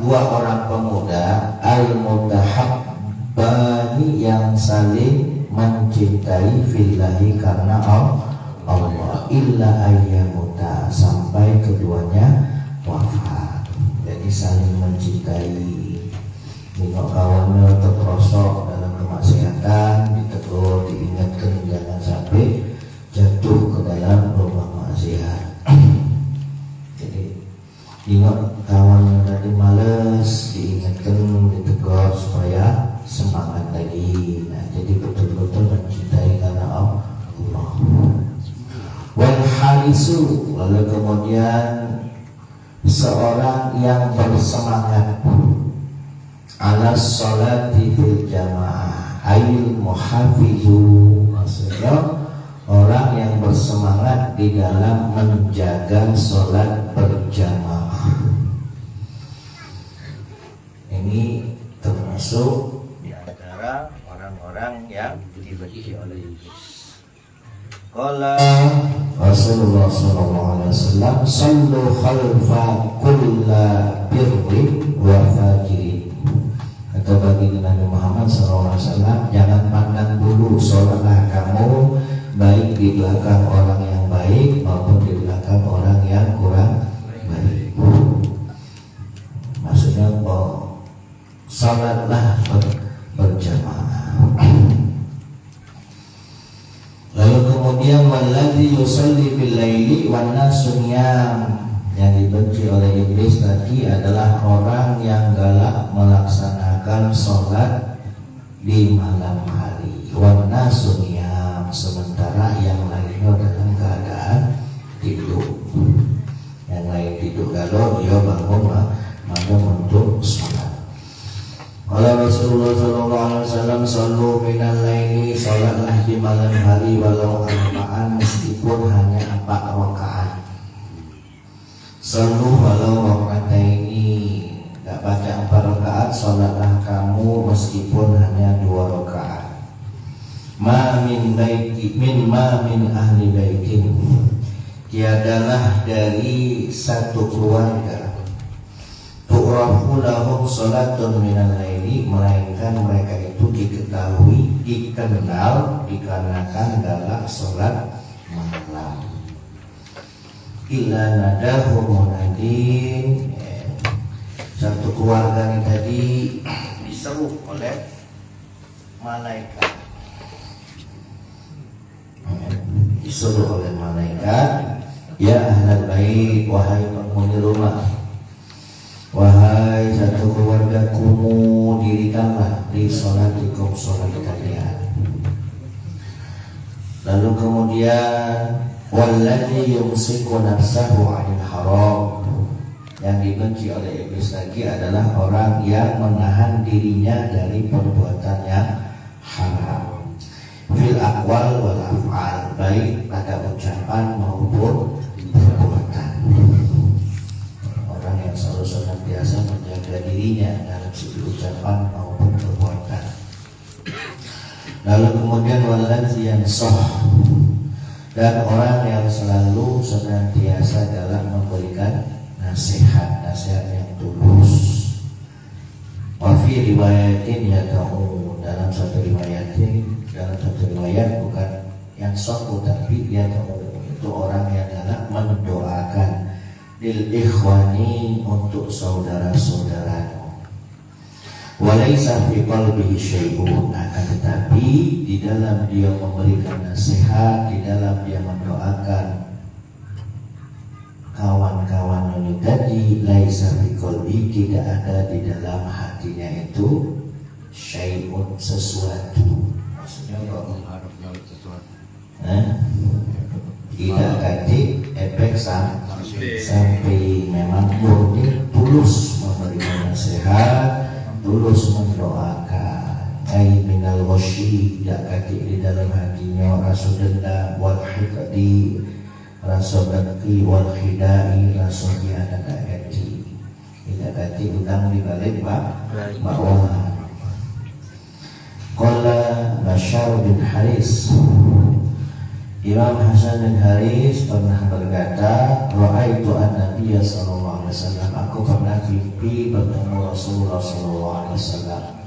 dua orang pemuda al-mutahabbani yang saling mencintai fillahi karena Allah, illa ayyamuta, sampai keduanya wafat. Jadi saling mencintai. Nengok kawannya terperosok dalam kemaksiatan, ditegur, diingatkan jangan sampai jatuh ke dalam lubang maksiat. Jadi nengok kawannya tadi males, diingatkan, ditegur supaya semangat lagi. Nah, jadi betul-betul mencintai karena Allah. Wal harisu, lalu kemudian seorang yang bersemangat ala sholati fil jamaah, ail muhafizu, maksudnya orang yang bersemangat di dalam menjaga sholat berjamaah. Ini termasuk di antara orang-orang yang dibenci oleh iblis. Qala Rasulullah sallallahu alaihi wasallam, sallu khalfa kulla birrin wa fajirin. Atau bagi Nabi Muhammad SAW, jangan pandang dulu, sholatlah kamu baik di belakang orang yang baik maupun di belakang orang yang kurang baik. Maksudnya sholatlah berjamaah. Lalu kemudian walladzi yusalli bil laili wan nasu niyam, yang dibenci oleh iblis tadi adalah orang yang galak melaksanakan sholat di malam hari, wan nasu niyam, sementara yang lainnya dalam keadaan tidur. Yang lain tidur, kalau dia bangun maka untuk sholat. Kalau Rasulullah SAW, sallu minal laili, sholatlah di malam hari walau arba'an, meskipun hanya 4 rakaat. Sallu walau rakaataini, gak baca 4 rakaat, sholatlah kamu meskipun hanya 2 rakaat. Ma min ahli baitin, tiadalah dari satu keluarga, tu'rafu lahum sholatun minal laili, melainkan mereka itu dikenal dikarenakan galak sholat malam. Illa nadahu munadin, satu keluarga ini tadi diseru oleh malaikat, disuruh oleh malaikat, ya ahlal bait, wahai penghuni rumah, wahai satu keluarga, kumu, dirikanlah di sholatikum, sholat kalian. Lalu kemudian walladzi yumsiku nafsahu 'anil haram, yang dibenci oleh iblis lagi adalah orang yang menahan dirinya dari perbuatan yang haram, fil aqwal wal af'al, baik pada ucapan maupun perbuatan. Orang yang selalu senantiasa menjaga dirinya dalam segi ucapan maupun perbuatan. Lalu kemudian walladzi yansah, dan orang yang selalu senantiasa dalam memberikan nasihat yang tulus. Wa fi riwayatin yad'u, dalam satu riwayat bukan yang sahih tapi yad'u, itu orang yang dalam mendoakan lil ikhwani, untuk saudara-saudaranya. Walaysa fi qalbihi syai'un, akan tetapi di dalam dia memberikan nasihat, di dalam dia mendoakan kawan-kawan ini tadi, laisa fi qalbi, tidak ada di dalam hatinya itu syai'un, sesuatu. Maksudnya mengharapkan sesuatu. Tidak ganti efek sampai memang murni tulus memberikan nasihat, tulus mendoakan. Ai minal wasyi, tidak kaki di dalam hatinya rasa dendam, wal hikdi, rasa dengki, wal khidai, rasa hianat hati. Tidak kaki utang di balik bawah. Qala Bashar bin Haris, Imam Hasan bin Haris pernah berkata, ra'aitu an-nabiy sallallahu alaihi Wasallam, aku pernah mimpi bertemu Rasulullah sallallahu alaihi wasallam.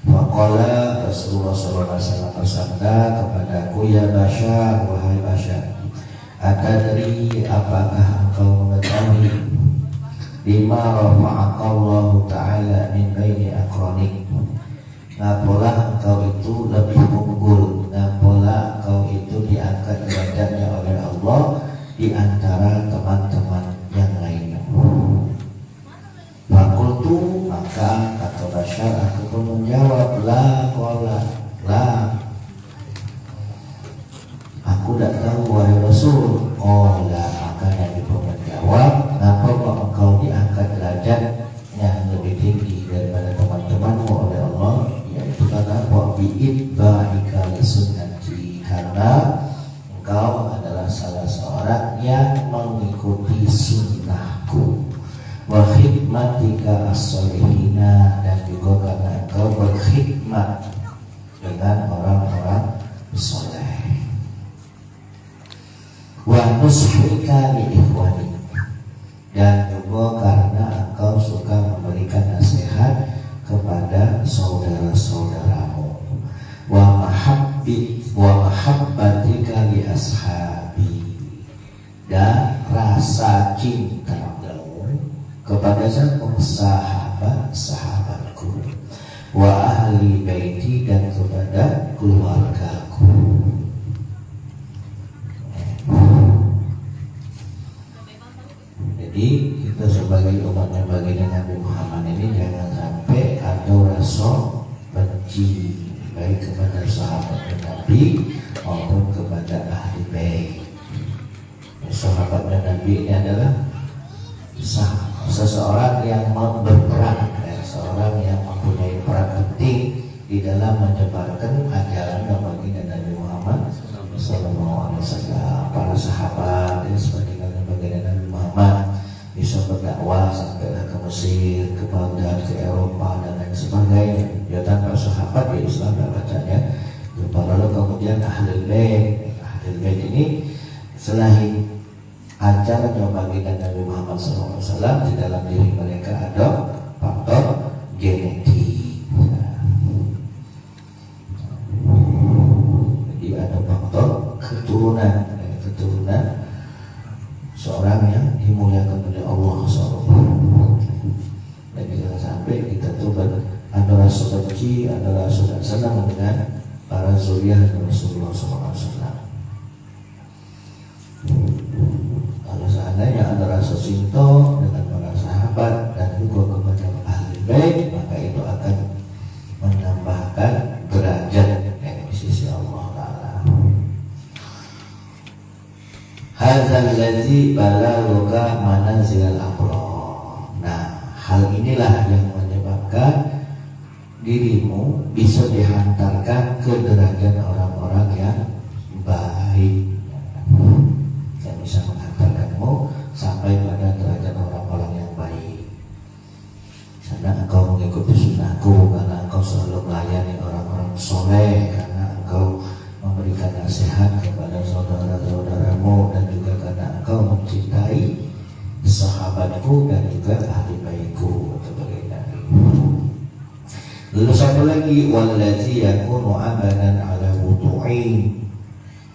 Faqala, Rasulullah sallallahu alaihi wasallam bersabda kepadaku, ya Bashar, wahai Bashar, atadri, apakah engkau mengetahui bima rafa'akallahu ta'ala min baini aqranik, ngapola engkau itu lebih unggul, ngapola engkau itu diangkat derajatnya oleh Allah di antara teman-teman yang lainnya. Fakultu, maka kata Bashar, aku pun menjawab, la qala, la, aku tidak tahu wahai Rasul. Oh la, maka Nabi pun menjawab, kenapa kok engkau diangkat derajatnya lebih tinggi daripada teman-temanmu oleh Allah? Yaitu karena wa bi'ibbaika li sunnati, karena engkau adalah salah seorang yang mengikuti sunnahku, wa khidmatika as-solihina, dan juga karena engkau berkhidmat dengan orang-orang soleh, wa nushika li ikhwani, dan juga karena engkau suka memberikan nasihat kepada saudara-saudaramu, wa mahabbatika li ashabi, dan rasa cintamu kepada sahabat-sahabatku, wa ahli baiti, dan kepada keluargaku. Jadi kita sebagai umatnya baginda Nabi Muhammad ini jangan sampai ada rasa benci baik kepada sahabat Nabi maupun kepada ahli bait. Sahabat Nabi ini adalah seseorang yang berperan, seorang yang mempunyai peran penting di dalam menyebarkan ajaran baginda Nabi Muhammad sallallahu alaihi wasallam. Para sahabat seperti baginda Nabi Muhammad bisa berdakwah sampailah ke Mesir, ke Baghdad, ke Eropa dan lain sebagainya. Ya, tanpa sahabat ya Islam tidak bacanya. Lalu kemudian Ahlul Bait. Ahlul Bait ini selain ajaran baginda Nabi Muhammad SAW, di dalam diri mereka ada faktor genetik. Jadi ada faktor keturunan seorang yang dimuliakan oleh Allah SWT. Dan jangan sampai kita tuh ada rasa benci, ada rasa senang dengan para zuriyah Rasulullah SAW. Kalau seandainya ada rasa cinta dengan para sahabat dan juga kepada ahli bait, maka itu akan menambahkan derajat di sisi Allah Ta'ala. Hadzal ladzi balagha manazilal abrar. Nah, hal inilah yang menyebabkan dirimu bisa dihantarkan ke derajat orang-orang yang baik, yang bisa menghantarkanmu sampai pada derajat orang-orang yang baik. Karena engkau mengikuti sunnahku, karena engkau selalu melayani orang-orang soleh, karena engkau memberikan nasihat kepada saudara-saudaramu, dan juga karena engkau mencintai sahabatku dan juga ahli baitku. Lalu satu lagi, wallazi yakunu abadan ala wudu'in,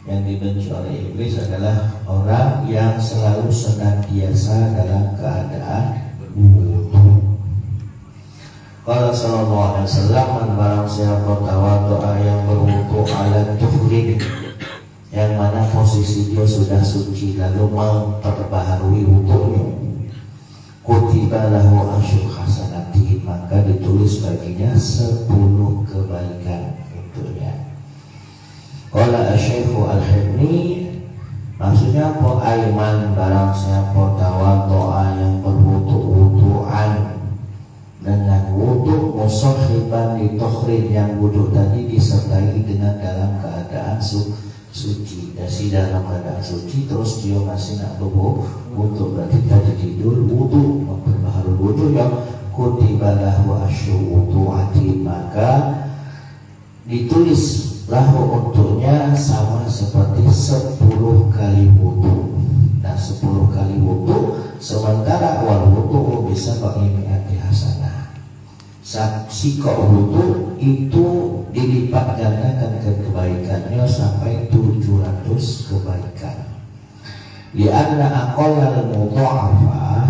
yang dibenci oleh iblis adalah orang yang selalu senantiasa dalam keadaan wudu. Qala sallallahu alaihi wasallam, man barang siapa tawadhu'a, yang berwudu ala tuhrin, yang mana posisi dia sudah suci lalu memperbaharui wudunya, kutiba lahu asyru hasanati, maka ditulis baginya 10 kebaikan untuknya. Qala asy-syaikhu al-Hibni, maksudnya apa? Aiman barang siapa tawadhu'a, yang berwudu-wudu'an dengan wudu musahiban li tuhrin, yang wudu tadi disertai dengan dalam keadaan suci. Dari dalam keadaan suci terus dia masih nak wudu, berarti tadi tidur wudu, memperbaharui wudu, yang kutiba lahu asyru wudu'ati, maka ditulis lahu untuknya sama seperti 10 kali wudu. Nah, 10 kali wudu, sementara wal wudu sikok wudu itu dilipat gandakan ke kebaikannya sampai 700 kebaikan. Lianna aqallal mudha'afa,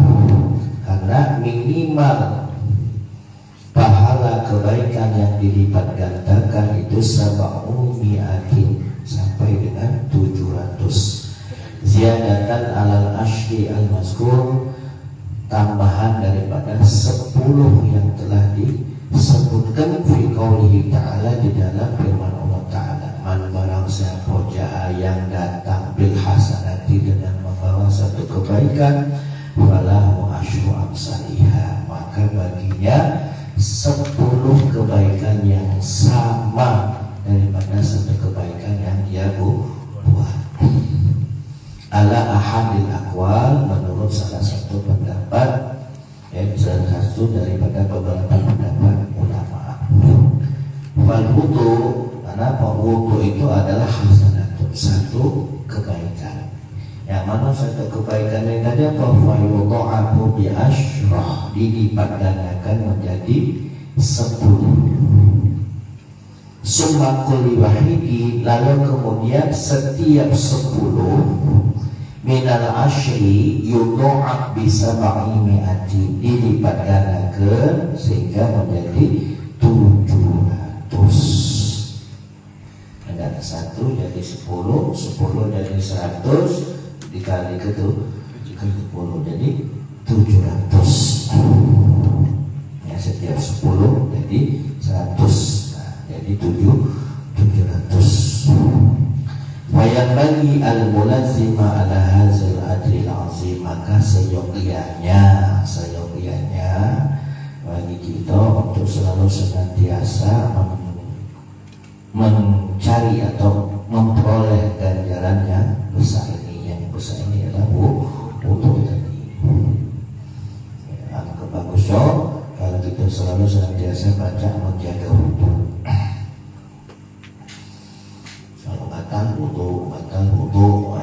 karena minimal pahala kebaikan yang dilipat gandakan itu sab'u mi'atin, sampai dengan 700. Ziyadatan alal ashri al-mazkur, tambahan daripada 10 yang telah disebutkan fi qaulihi ta'ala, di dalam firman Allah Ta'ala, man barang siapa jaa yang datang bil hasanati, dengan membawa satu kebaikan, walahu asyru amsalihha, maka baginya 10 kebaikan yang sama daripada satu kebaikan yang dia buat. Ala ahadil aqwal, menurut salah satu pendapat, salah satu daripada beberapa pendapat ulama. Wal wudu, kenapa wudu itu adalah hasanatun, satu kebaikan. Yang mana satu kebaikan ini tadi apa? Fa yudha'afu bi asyrah, dilipat gandakan menjadi 10. Summa kulli wahidi, lalu kemudian setiap 10 minal ashri yudha'af bi sab'i mi'ati, dilipat gandakan sehingga menjadi 700. Ada 1 jadi 10, 10 jadi 100, dikali ke 10 jadi 700. Ya, setiap 10 jadi 100. Nah, jadi 700. Wayang bagi al-mulazima ala hazil adril azim, maka seyogianya bagi kita untuk selalu senantiasa mencari atau memperoleh ganjaran yang besar ini. Yang besar ini adalah wudu tadi. Alangkah bagusnya kalau kita selalu senantiasa baca menjaga wudu. Batal wudu,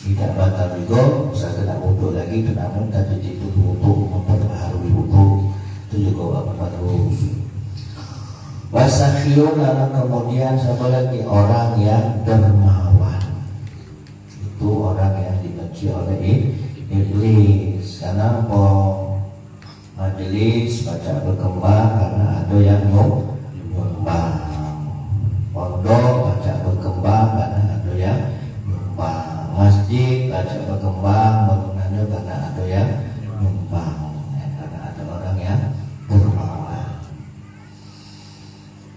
tidak batal juga, bisa kena wudu lagi, namun tadi itu wudu memperbaharui wudu itu juga bagus. Wasakhiyun, lalu kemudian siapa lagi? Orang yang dermawan, itu orang yang dibenci oleh iblis. Karena majelis baca berkembang karena ada yang nyumbang. Pondok baca berkembang karena ada yang nyumbang. Masjid baca berkembang bangunannya karena ada yang nyumbang, karena ada orang yang dermawan.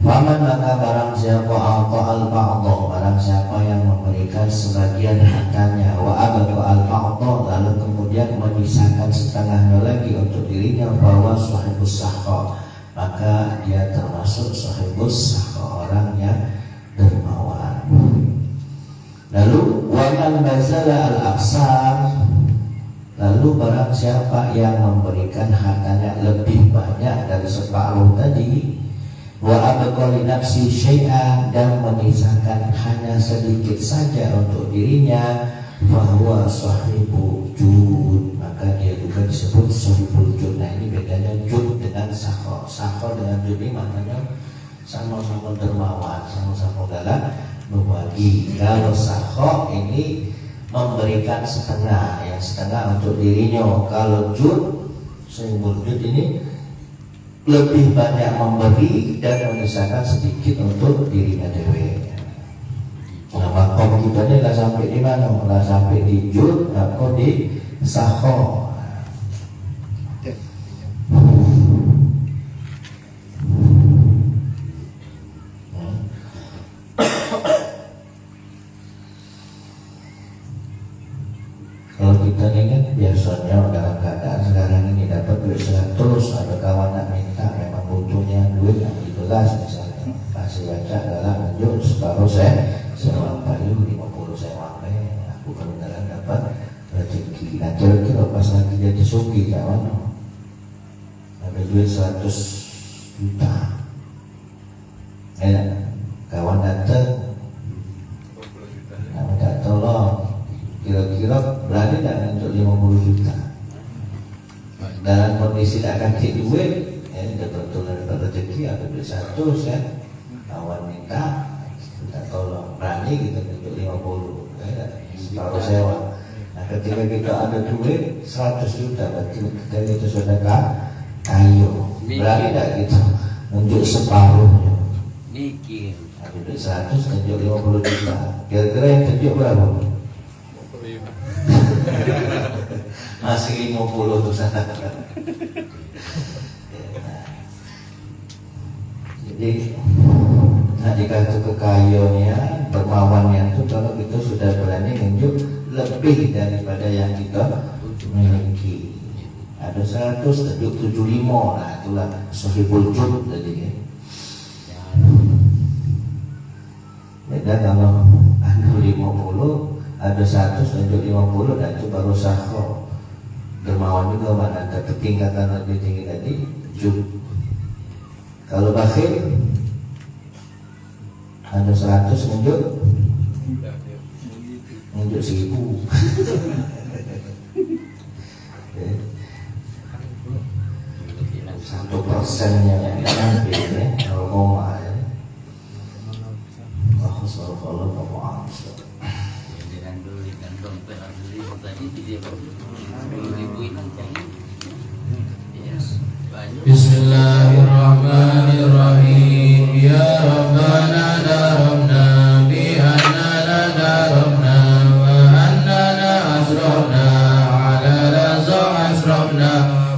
Faman, maka barang siapa al-ba'dha, barang siapa yang memberikan sebagian hartanya, wa abadu al-ba'dha, lalu kemudian menyisakan setengahnya lagi untuk dirinya, bahwa sahibus sahqa, maka dia termasuk sahibus sahqa, orang yang dermawan. Lalu waman bazala al-aqsar, lalu barang siapa yang memberikan hartanya lebih banyak dari separuh tadi, wa abqa li nafsi syai'an, dan menyisakan hanya sedikit saja untuk dirinya, fahuwa sahibu jud, maka dia juga disebut sahibul jud. Nah, ini bedanya jud dengan sakho. Sakho dengan jud ini maknanya sama-sama dermawan, sama-sama galak berbagi. Kalau sakho ini memberikan setengah, yang setengah untuk dirinya. Kalau jud, sahibul jud ini lebih banyak memberi dan menyisakan sedikit untuk dirinya dewe. Nah, makom kita ini lah sampai di mana? Lah sampai di jud atau di sakho. Kalau kita ingat biasanya dalam keadaan sekarang ini dapat duit 100, ada kawan nak minta memang butuhnya duit yang 15 misalnya, masih baca dalam lanjut separuh saya paling 50 saya wae, aku kebenaran dapat rezeki. Nah, kira-kira pas lagi jadi suki kawan ada duit 100 juta, kawan datang minta tolong, kira-kira berani tak untuk 50 juta dalam kondisi tak kasih duit, ini kebetulan rezeki ada duit 100 ya, kawan minta tolong, berani kita untuk 50 ya, separuh sewa. Nah ketika kita ada duit 100 juta berarti kita itu sedekah kayu, berani tidak kita nunjuk separuhnya, mikir ada duit 100 nunjuk 50 juta, kira-kira yang tunjuk berapa? Masih 50 tuh sana. Jadi jika itu kekayuannya, dermawannya itu kalau kita sudah berani menunjuk lebih daripada yang kita miliki. Ada 100 tunjuk 75, nah itulah sahibul jud tadi ya. Beda kalau ada 50, ada 100 tunjuk 50, dan itu baru sahro. Dermawan juga mana ada tingkatan lebih tinggi tadi jud. Kalau bakhil ada 100 nunjuk 1000. 1%-nya nanti ya, kalau koma ya. Allah dengan duit dan dompet asli tadi dia ribu Bismillahirrahmanirrahim. Ya Rabbana darabna bi annana darabna wa annana asrafna ala laza asrafna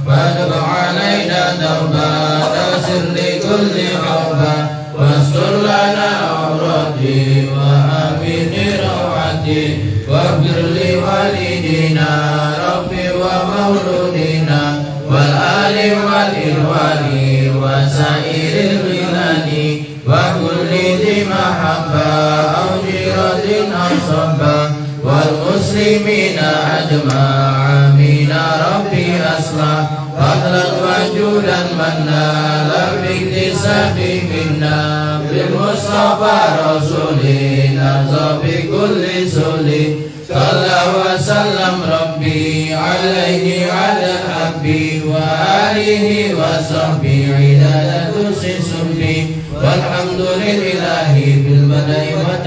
fadab alaina tawbata sirri kulli awba wastur lana awrati wa amini rawati waghfir li walidina rabbi wa mauludina wal ali wal irwani wa sairil wilani wa kulli dhi mahabba aw jiratin asabba wal muslimina ajma'amina rabbi aslah fadlan wa judan manna labiktisabi minna bil mustafa rasulina zabi kulli suli sallallahu wa sallam rabbi alaihi ala habbi wa alihi wa sahbihi idadatu sisubbi walhamdulillahi bil badai wa